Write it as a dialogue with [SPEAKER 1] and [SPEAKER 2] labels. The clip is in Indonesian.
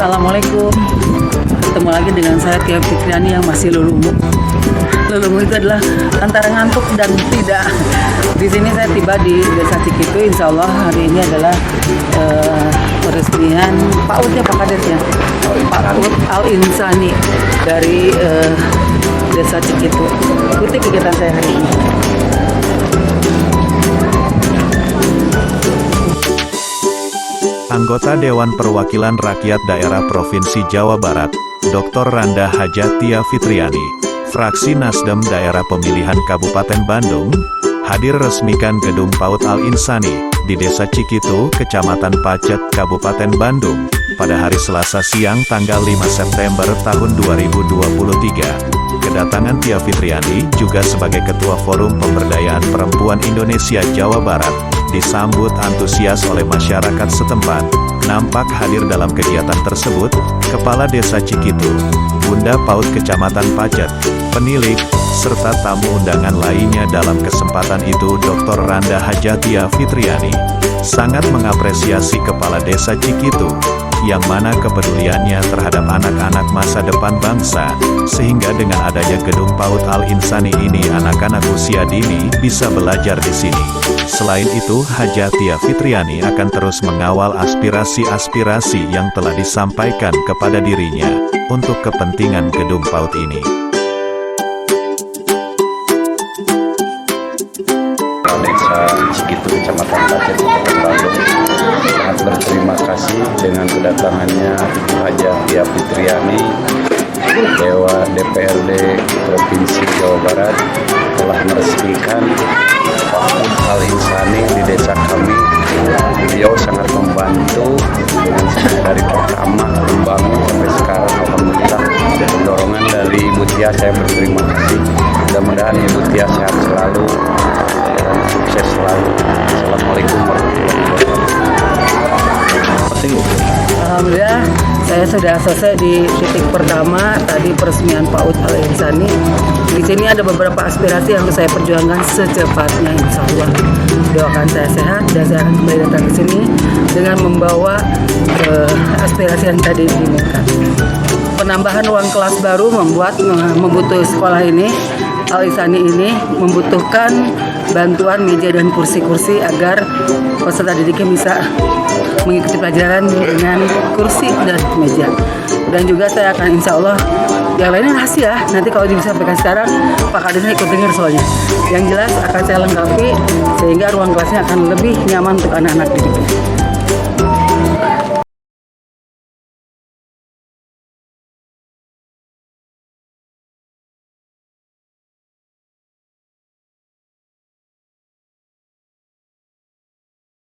[SPEAKER 1] Assalamualaikum. Ketemu lagi dengan saya Tia Fitriani yang masih lulumu. Lulumu itu adalah antara ngantuk dan tidak. Di sini saya tiba di Desa Cikitu. Insya Allah hari ini adalah peresmian PAUD-nya Pak Kades ya. PAUD Al Insani dari Desa Cikitu. Ikuti kegiatan saya hari ini.
[SPEAKER 2] Anggota Dewan Perwakilan Rakyat Daerah Provinsi Jawa Barat, Dr. Randa Hajatia Fitriani, fraksi Nasdem Daerah Pemilihan Kabupaten Bandung, hadir resmikan Gedung PAUD Al Insani di Desa Cikitu, Kecamatan Pacet, Kabupaten Bandung, pada hari Selasa siang tanggal 5 September tahun 2023. Kedatangan Tia Fitriani juga sebagai Ketua Forum Pemberdayaan Perempuan Indonesia Jawa Barat, disambut antusias oleh masyarakat setempat. Nampak hadir dalam kegiatan tersebut, Kepala Desa Cikitu, Bunda PAUD Kecamatan Pacet, penilik, serta tamu undangan lainnya. Dalam kesempatan itu Dr. Randa Hajatia Fitriani sangat mengapresiasi Kepala Desa Cikitu, yang mana kepeduliannya terhadap anak-anak masa depan bangsa, sehingga dengan adanya Gedung PAUD Al Insani ini anak-anak usia dini bisa belajar di sini. Selain itu, Hajatia Fitriani akan terus mengawal aspirasi-aspirasi yang telah disampaikan kepada dirinya, untuk kepentingan Gedung PAUD ini.
[SPEAKER 3] Desa Cikitu, Kecamatan Pacet, Kabupaten Bandung, sangat berterima kasih dengan kedatangannya Ibu Hajatia Fitriani, Dewa DPRD Provinsi Jawa Barat, telah meresmikan PAUD Al Insani di desa kami. Beliau sangat membantu dengan dari pertama membangun sampai sekarang. Alhamdulillah, dorongan dari Ibu Tia, saya berterima kasih. Mudah-mudahan Ibu Tia sehat selalu dan sukses selalu. Assalamualaikum warahmatullahi wabarakatuh.
[SPEAKER 1] Alhamdulillah, saya sudah selesai di titik pertama tadi peresmian PAUD Al Insani. Di sini ada beberapa aspirasi yang saya perjuangkan secepatnya, insya Allah. Doakan saya sehat dan saya akan kembali datang ke sini dengan membawa aspirasi yang tadi diinginkan. Penambahan ruang kelas baru membutuhkan sekolah ini, Al Insani ini membutuhkan bantuan meja dan kursi-kursi agar peserta didiknya bisa mengikuti pelajaran dengan kursi dan meja. Dan juga saya akan insya Allah, yang lainnya rahasia, nanti kalau disampaikan sekarang Pak Kadesnya ikut dengar soalnya. Yang jelas akan saya lengkapi sehingga ruang kelasnya akan lebih nyaman untuk anak-anak didik.